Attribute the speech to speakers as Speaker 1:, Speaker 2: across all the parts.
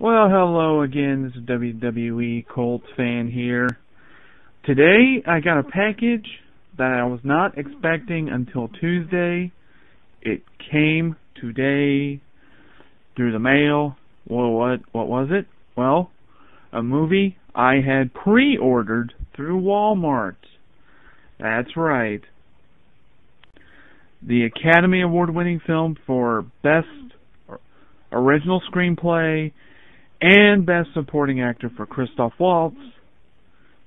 Speaker 1: Well, hello again. This is WWE Colts fan here. Today I got a package that I was not expecting until Tuesday. It came today through the mail. Well, what was it? Well, a movie I had pre-ordered through Walmart. That's right. The Academy Award-winning film for Best Original Screenplay and Best Supporting Actor for Christoph Waltz,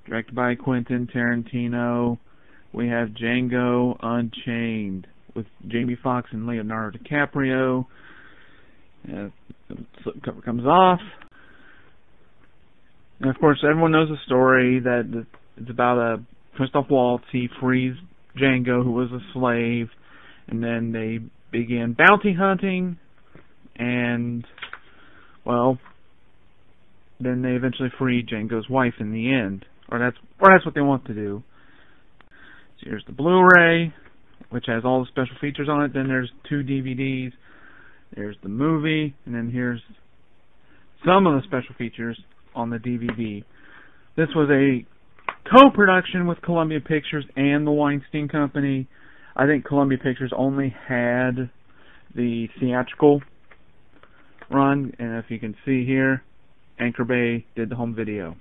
Speaker 1: directed by Quentin Tarantino. We have Django Unchained with Jamie Foxx and Leonardo DiCaprio. The slipcover comes off. And of course, everyone knows the story that it's about Christoph Waltz. He frees Django, who was a slave, and then they began bounty hunting, and, well, then they eventually free Django's wife in the end. Or that's what they want to do. So here's the Blu-ray, which has all the special features on it. Then there's 2 DVDs. There's the movie, and then here's some of the special features on the DVD. This was a co-production with Columbia Pictures and the Weinstein Company. I think Columbia Pictures only had the theatrical run, and if you can see here, Anchor Bay did the home video.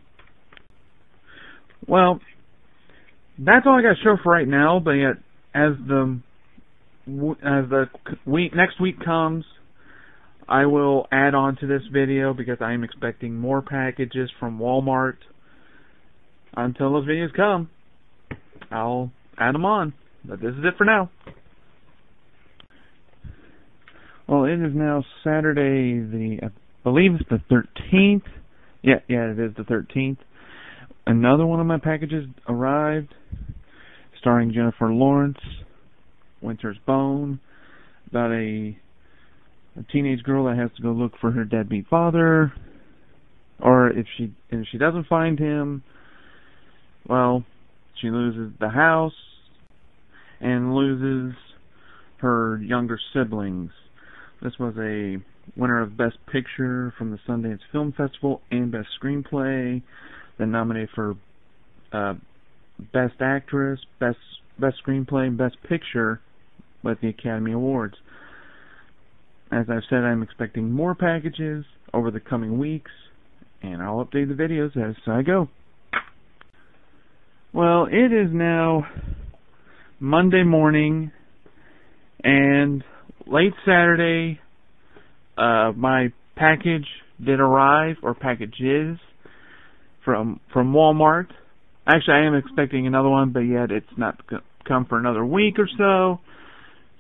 Speaker 1: Well, that's all I got to show for right now. But yet, as the next week comes, I will add on to this video because I am expecting more packages from Walmart. Until those videos come, I'll add them on. But this is it for now. Well, it is now Saturday, I believe it's the 13th. Yeah, it is the 13th. Another one of my packages arrived, starring Jennifer Lawrence, Winter's Bone, about a teenage girl that has to go look for her deadbeat father, or if she doesn't find him, well, she loses the house and loses her younger siblings. This was a winner of Best Picture from the Sundance Film Festival and Best Screenplay. Then nominated for Best Actress, Best Screenplay, and Best Picture with the Academy Awards. As I've said, I'm expecting more packages over the coming weeks, and I'll update the videos as I go. Well, it is now Monday morning, and late Saturday, my package did arrive, or packages, from Walmart. Actually, I am expecting another one, but yet it's not going to come for another week or so.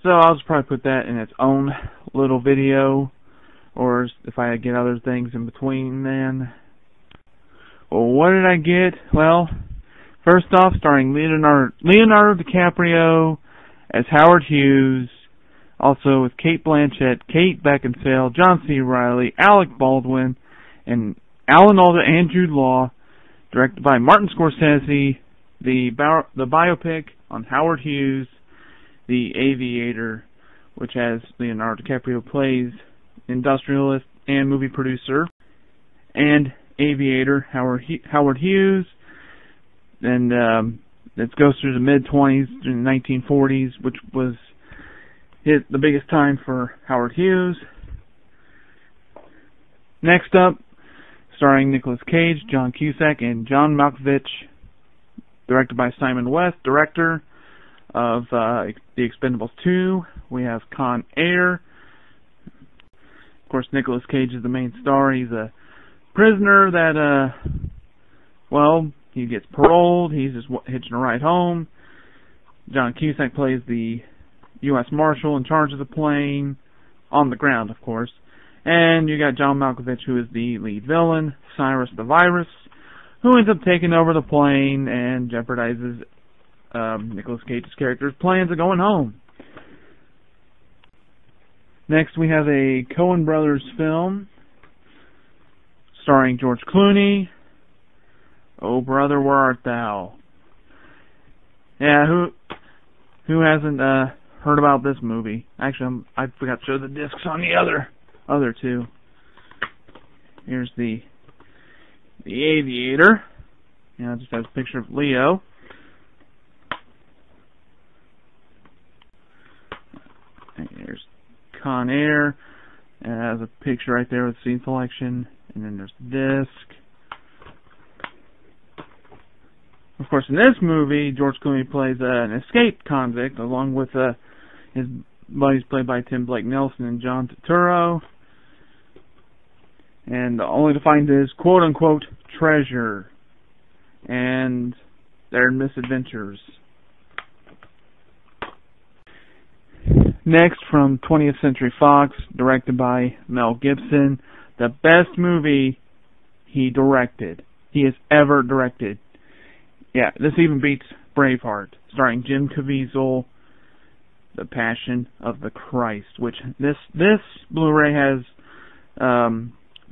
Speaker 1: So I'll just probably put that in its own little video, or if I get other things in between then. Well, what did I get? Well, first off, starring Leonardo DiCaprio as Howard Hughes, also with Cate Blanchett, Kate Beckinsale, John C. Reilly, Alec Baldwin, and Alan Alda and Jude Law, directed by Martin Scorsese, the biopic on Howard Hughes, The Aviator, which has Leonardo DiCaprio plays industrialist and movie producer, and Aviator, Howard Hughes, and it goes through the mid-20s, through the 1940s, which was the biggest time for Howard Hughes. Next up, starring Nicolas Cage, John Cusack, and John Malkovich, directed by Simon West, director of The Expendables 2. We have Con Air. Of course, Nicolas Cage is the main star. He's a prisoner that, he gets paroled. He's just hitching a ride home. John Cusack plays the U.S. Marshal in charge of the plane, on the ground, of course. And you got John Malkovich, who is the lead villain, Cyrus the Virus, who ends up taking over the plane and jeopardizes Nicolas Cage's character's plans of going home. Next, we have a Coen Brothers film starring George Clooney, Oh Brother, Where Art Thou? Yeah, who hasn't heard about this movie? Actually, I forgot to show the discs on the other two. Here's the Aviator. It just has a picture of Leo. And here's Con Air. It has a picture right there with scene selection. And then there's the disc. Of course, in this movie, George Clooney plays an escaped convict, along with his buddies played by Tim Blake Nelson and John Turturro. And only to find his quote-unquote treasure and their misadventures. Next, from 20th Century Fox, directed by Mel Gibson, the best movie he has ever directed. Yeah, this even beats Braveheart, starring Jim Caviezel, The Passion of the Christ, which this Blu-ray has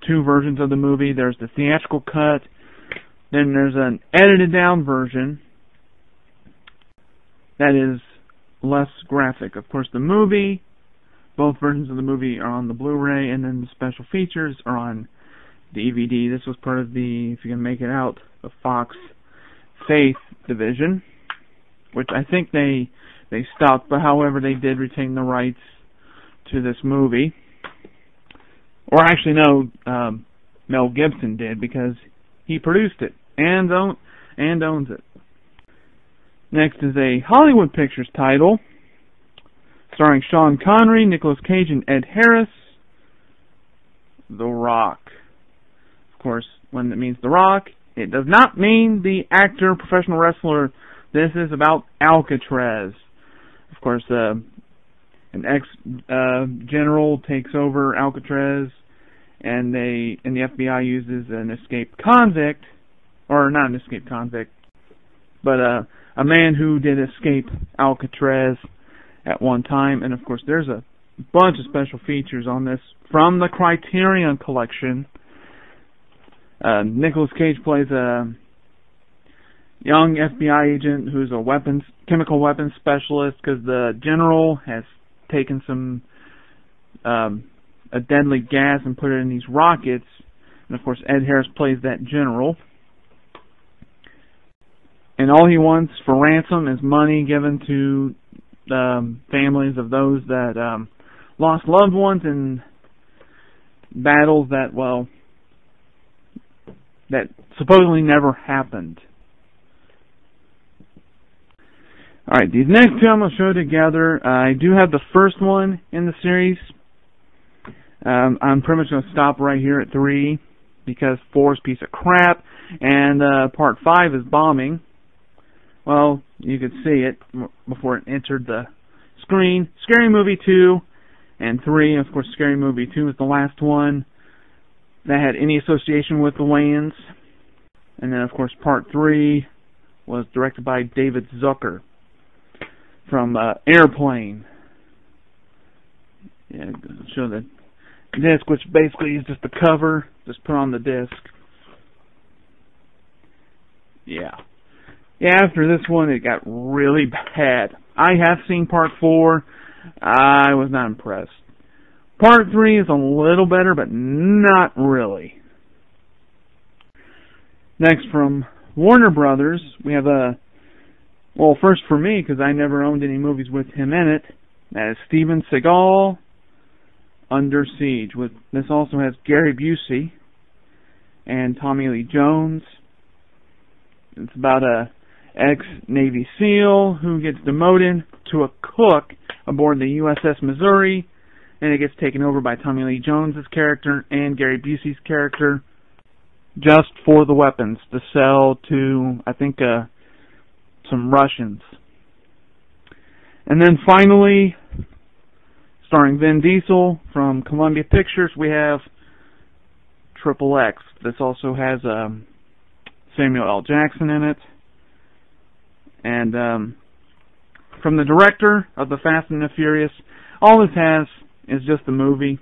Speaker 1: two versions of the movie. There's the theatrical cut, then there's an edited down version that is less graphic. Of course, the movie, both versions of the movie are on the Blu-ray, and then the special features are on DVD. This was part of the, if you can make it out, the Fox Faith division, which I think they stopped, but however they did retain the rights to this movie. Or actually no, Mel Gibson did, because he produced it and owns it. Next is a Hollywood Pictures title starring Sean Connery, Nicolas Cage, and Ed Harris, The Rock. Of course, when it means The Rock, it does not mean the actor, professional wrestler. This is about Alcatraz. Of course, an ex-general takes over Alcatraz, and the FBI uses an escaped convict, or not an escaped convict, but a man who did escape Alcatraz at one time. And of course, there's a bunch of special features on this from the Criterion Collection. Nicolas Cage plays a young FBI agent who's a chemical weapons specialist, because the general has taken some a deadly gas and put it in these rockets. And of course, Ed Harris plays that general. And all he wants for ransom is money given to families of those that lost loved ones in battles that supposedly never happened. Alright, these next two I'm going to show together. I do have the first one in the series. I'm pretty much going to stop right here at 3, because 4 is a piece of crap, and part 5 is bombing. Well, you could see it before it entered the screen. Scary Movie 2 and 3. Of course, Scary Movie 2 is the last one that had any association with the Wayans. And then, of course, part 3 was directed by David Zucker from Airplane. Yeah, I'll show the disc, which basically is just the cover, just put on the disc. Yeah. Yeah, after this one, it got really bad. I have seen part 4. I was not impressed. Part 3 is a little better, but not really. Next, from Warner Brothers, we have well, first for me, because I never owned any movies with him in it, that is Steven Seagal, Under Siege. This also has Gary Busey and Tommy Lee Jones. It's about a ex-Navy SEAL who gets demoted to a cook aboard the USS Missouri, and it gets taken over by Tommy Lee Jones' character and Gary Busey's character, just for the weapons to sell to, I think, some Russians. And then finally, starring Vin Diesel from Columbia Pictures, we have Triple X. This also has Samuel L. Jackson in it. And from the director of The Fast and the Furious, all this has is just the movie.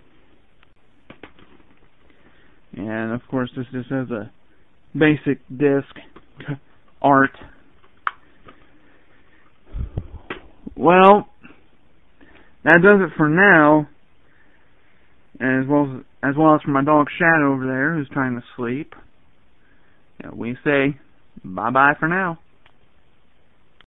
Speaker 1: And of course, this just has a basic disc art. Well, that does it for now. And as well as well as for my dog Shadow over there, who's trying to sleep, we say bye-bye for now.